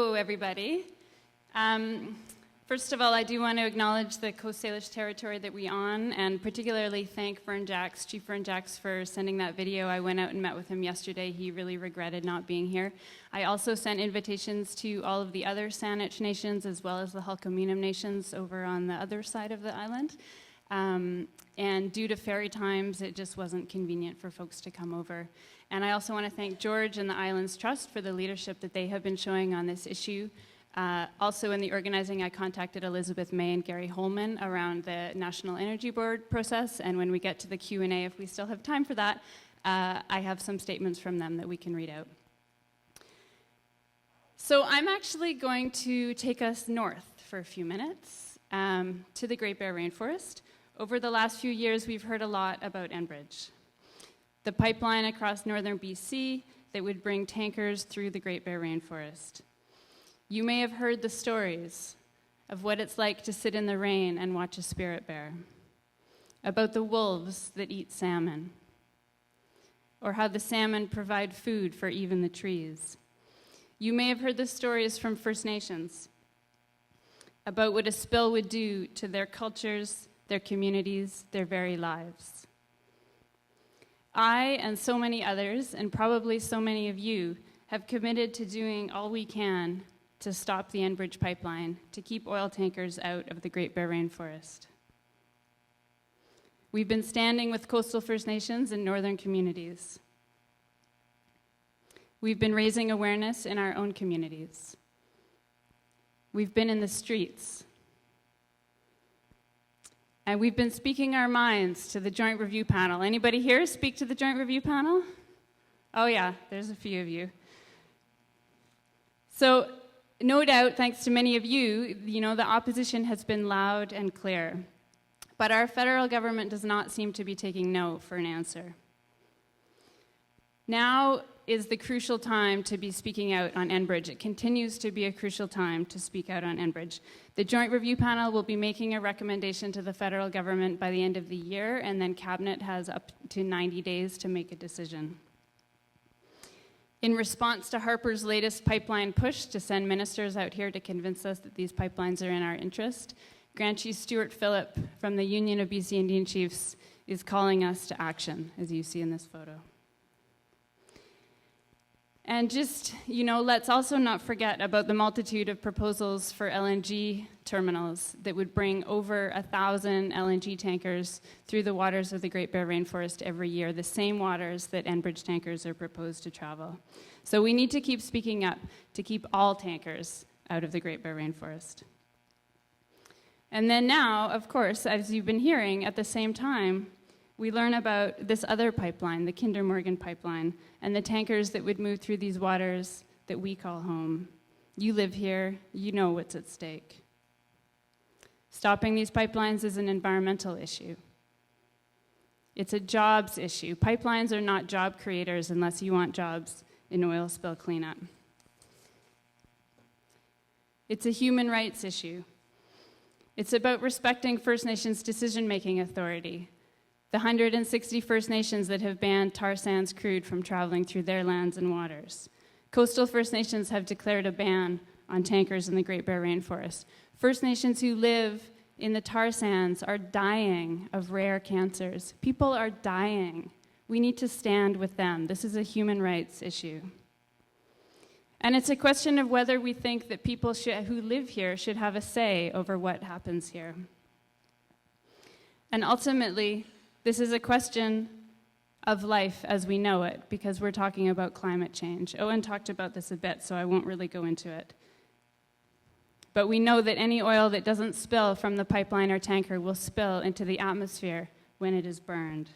Hello, everybody. First of all, I do want to acknowledge the Coast Salish territory that we're on, and particularly thank Chief Vern Jacks, for sending that video. I went out and met with him yesterday. He really regretted not being here. I also sent invitations to all of the other Saanich nations, as well as the Hulkaminam nations over on the other side of the island. And due to ferry times, it just wasn't convenient for folks to come over. And I also want to thank George and the Islands Trust for the leadership that they have been showing on this issue. Also in the organizing, I contacted Elizabeth May and Gary Holman around the National Energy Board process, and when we get to the Q&A, if we still have time for that, I have some statements from them that we can read out. So I'm actually going to take us north for a few minutes to the Great Bear Rainforest. Over the last few years, we've heard a lot about Enbridge, the pipeline across northern BC that would bring tankers through the Great Bear Rainforest. You may have heard the stories of what it's like to sit in the rain and watch a spirit bear, about the wolves that eat salmon, or how the salmon provide food for even the trees. You may have heard the stories from First Nations about what a spill would do to their cultures, their communities, their very lives. I and so many others, and probably so many of you, have committed to doing all we can to stop the Enbridge pipeline, to keep oil tankers out of the Great Bear Rainforest. We've been standing with coastal First Nations and northern communities. We've been raising awareness in our own communities. We've been in the streets. And we've been speaking our minds to the Joint Review Panel. Anybody here speak to the Joint Review Panel? Oh yeah, there's a few of you. So, no doubt, thanks to many of you, the opposition has been loud and clear. But our federal government does not seem to be taking no for an answer. Now is the crucial time to be speaking out on Enbridge. It continues to be a crucial time to speak out on Enbridge. The Joint Review Panel will be making a recommendation to the federal government by the end of the year, and then Cabinet has up to 90 days to make a decision. In response to Harper's latest pipeline push to send ministers out here to convince us that these pipelines are in our interest, Grand Chief Stuart Phillip from the Union of BC Indian Chiefs is calling us to action, as you see in this photo. And just, let's also not forget about the multitude of proposals for LNG terminals that would bring over 1,000 LNG tankers through the waters of the Great Bear Rainforest every year, the same waters that Enbridge tankers are proposed to travel. So we need to keep speaking up to keep all tankers out of the Great Bear Rainforest. And then now, of course, as you've been hearing, at the same time, we learn about this other pipeline, the Kinder Morgan pipeline, and the tankers that would move through these waters that we call home. You live here, you know what's at stake. Stopping these pipelines is an environmental issue. It's a jobs issue. Pipelines are not job creators unless you want jobs in oil spill cleanup. It's a human rights issue. It's about respecting First Nations decision-making authority. The 160 First Nations that have banned tar sands crude from traveling through their lands and waters. Coastal First Nations have declared a ban on tankers in the Great Bear Rainforest. First Nations who live in the tar sands are dying of rare cancers. People are dying. We need to stand with them. This is a human rights issue. And it's a question of whether we think that people who live here should have a say over what happens here. And ultimately, this is a question of life as we know it, because we're talking about climate change. Owen talked about this a bit, so I won't really go into it. But we know that any oil that doesn't spill from the pipeline or tanker will spill into the atmosphere when it is burned.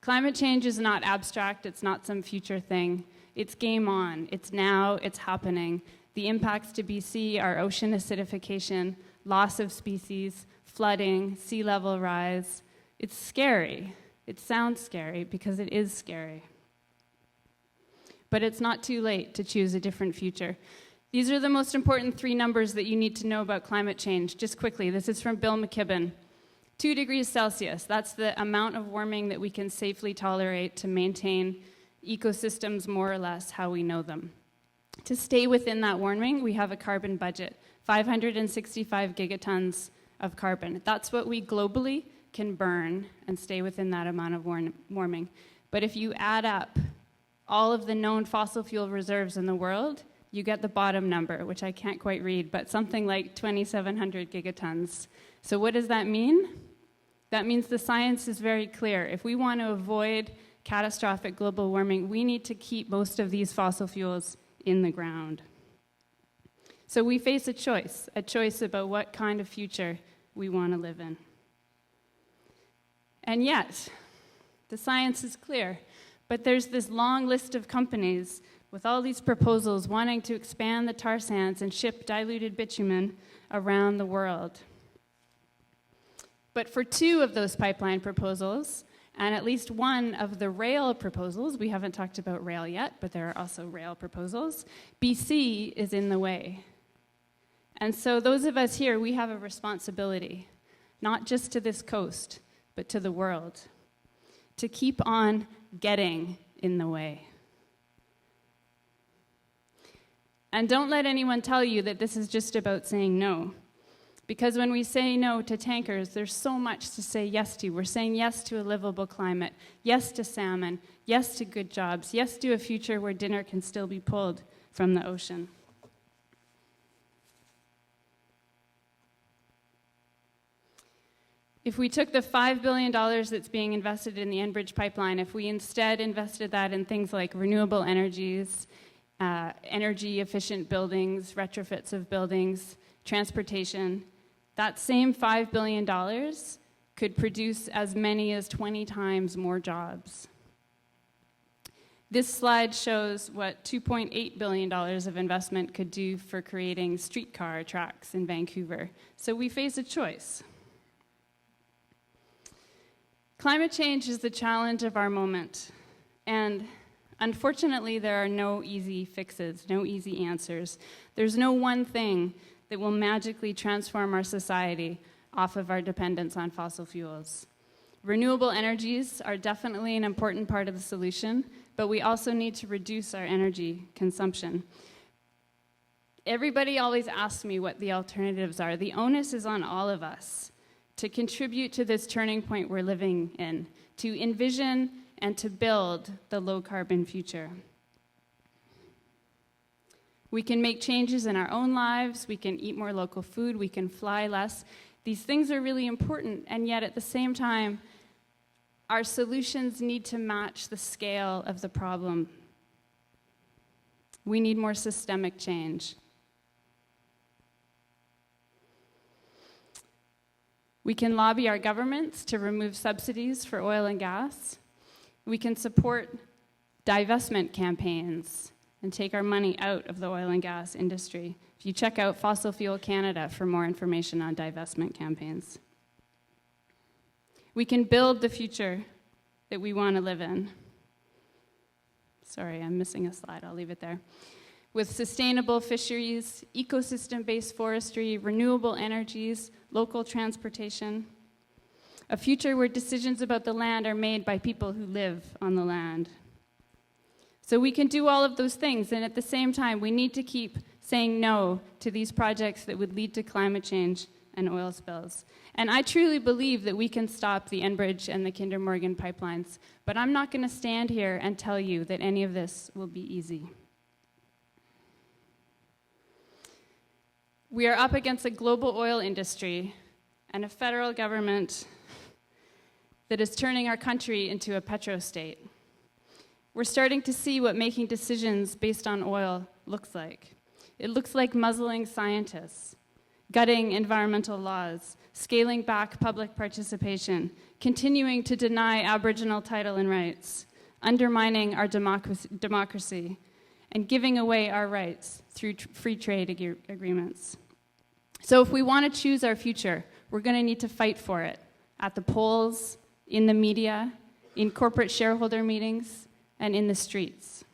Climate change is not abstract, it's not some future thing. It's game on, it's now, it's happening. The impacts to BC are ocean acidification, loss of species, flooding, sea level rise. It's scary. It sounds scary because it is scary. But it's not too late to choose a different future. These are the most important 3 numbers that you need to know about climate change. Just quickly, this is from Bill McKibben. 2 degrees Celsius, that's the amount of warming that we can safely tolerate to maintain ecosystems more or less how we know them. To stay within that warming, we have a carbon budget, 565 gigatons of carbon. That's what we globally can burn and stay within that amount of warming. But if you add up all of the known fossil fuel reserves in the world, you get the bottom number, which I can't quite read, but something like 2,700 gigatons. So what does that mean? That means the science is very clear. If we want to avoid catastrophic global warming, we need to keep most of these fossil fuels in the ground. So we face a choice about what kind of future we want to live in. And yet, the science is clear, but there's this long list of companies with all these proposals wanting to expand the tar sands and ship diluted bitumen around the world. But for 2 of those pipeline proposals, and at least 1 of the rail proposals, we haven't talked about rail yet, but there are also rail proposals, BC is in the way. And so those of us here, we have a responsibility, not just to this coast, but to the world, to keep on getting in the way. And don't let anyone tell you that this is just about saying no. Because when we say no to tankers, there's so much to say yes to. We're saying yes to a livable climate, yes to salmon, yes to good jobs, yes to a future where dinner can still be pulled from the ocean. If we took the $5 billion that's being invested in the Enbridge pipeline, if we instead invested that in things like renewable energies, energy-efficient buildings, retrofits of buildings, transportation, that same $5 billion could produce as many as 20 times more jobs. This slide shows what $2.8 billion of investment could do for creating streetcar tracks in Vancouver. So we face a choice. Climate change is the challenge of our moment, and unfortunately, there are no easy fixes, no easy answers. There's no one thing that will magically transform our society off of our dependence on fossil fuels. Renewable energies are definitely an important part of the solution, but we also need to reduce our energy consumption. Everybody always asks me what the alternatives are. The onus is on all of us to contribute to this turning point we're living in, to envision and to build the low-carbon future. We can make changes in our own lives, we can eat more local food, we can fly less. These things are really important, and yet at the same time, our solutions need to match the scale of the problem. We need more systemic change. We can lobby our governments to remove subsidies for oil and gas. We can support divestment campaigns and take our money out of the oil and gas industry. If you check out Fossil Fuel Canada for more information on divestment campaigns. We can build the future that we want to live in. Sorry, I'm missing a slide. I'll leave it there. With sustainable fisheries, ecosystem-based forestry, renewable energies, local transportation. A future where decisions about the land are made by people who live on the land. So we can do all of those things, and at the same time, we need to keep saying no to these projects that would lead to climate change and oil spills. And I truly believe that we can stop the Enbridge and the Kinder Morgan pipelines, but I'm not going to stand here and tell you that any of this will be easy. We are up against a global oil industry and a federal government that is turning our country into a petrostate. We're starting to see what making decisions based on oil looks like. It looks like muzzling scientists, gutting environmental laws, scaling back public participation, continuing to deny Aboriginal title and rights, undermining our democracy, and giving away our rights through free trade agreements. So if we want to choose our future, we're going to need to fight for it at the polls, in the media, in corporate shareholder meetings, and in the streets.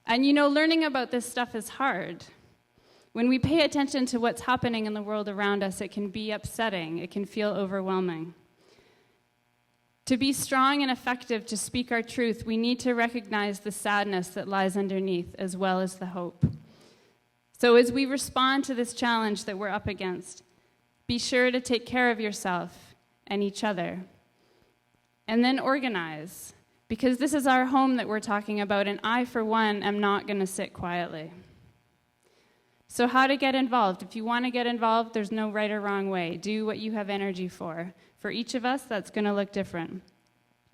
And you know, learning about this stuff is hard. When we pay attention to what's happening in the world around us, it can be upsetting. It can feel overwhelming. To be strong and effective to speak our truth, we need to recognize the sadness that lies underneath as well as the hope. So as we respond to this challenge that we're up against, be sure to take care of yourself and each other. And then organize, because this is our home that we're talking about, and I, for one, am not going to sit quietly. So how to get involved? If you want to get involved, there's no right or wrong way. Do what you have energy for. For each of us, that's going to look different.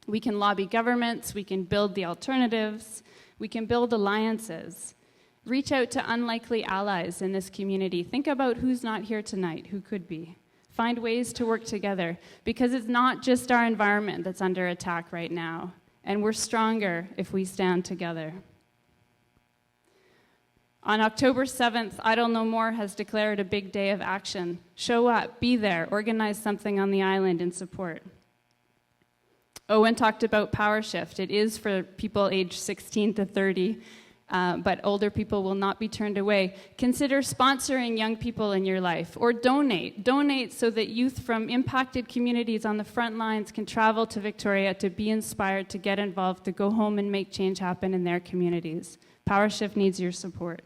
We can lobby governments, we can build the alternatives, we can build alliances. Reach out to unlikely allies in this community. Think about who's not here tonight, who could be. Find ways to work together, because it's not just our environment that's under attack right now, and we're stronger if we stand together. On October 7th, Idle No More has declared a big day of action. Show up, be there, organize something on the island in support. Owen talked about Power Shift. It is for people aged 16 to 30, but older people will not be turned away. Consider sponsoring young people in your life, or donate. Donate so that youth from impacted communities on the front lines can travel to Victoria to be inspired, to get involved, to go home and make change happen in their communities. Power Shift needs your support.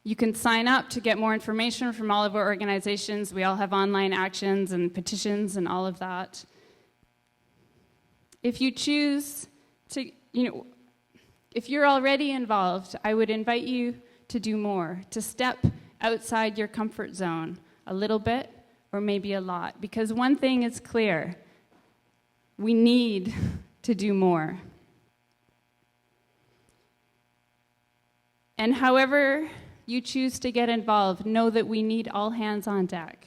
You can sign up to get more information from all of our organizations. We all have online actions and petitions and all of that. If you choose to, if you're already involved, I would invite you to do more, to step outside your comfort zone a little bit or maybe a lot. Because one thing is clear, we need to do more. And however you choose to get involved, know that we need all hands on deck.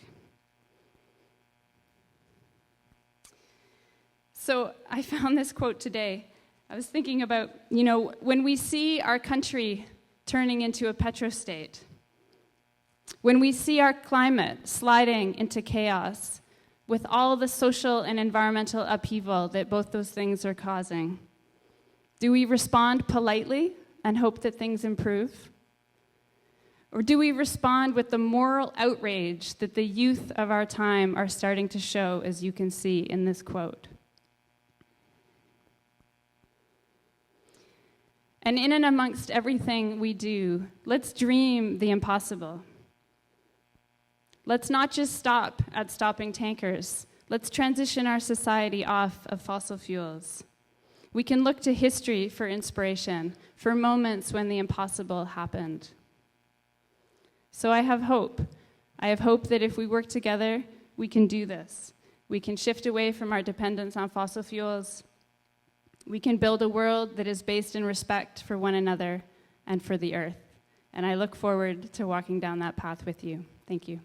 So I found this quote today. I was thinking about, when we see our country turning into a petrostate, when we see our climate sliding into chaos with all the social and environmental upheaval that both those things are causing, do we respond politely and hope that things improve? Or do we respond with the moral outrage that the youth of our time are starting to show, as you can see in this quote? And in and amongst everything we do, let's dream the impossible. Let's not just stop at stopping tankers. Let's transition our society off of fossil fuels. We can look to history for inspiration, for moments when the impossible happened. So I have hope. I have hope that if we work together, we can do this. We can shift away from our dependence on fossil fuels. We can build a world that is based in respect for one another and for the earth. And I look forward to walking down that path with you. Thank you.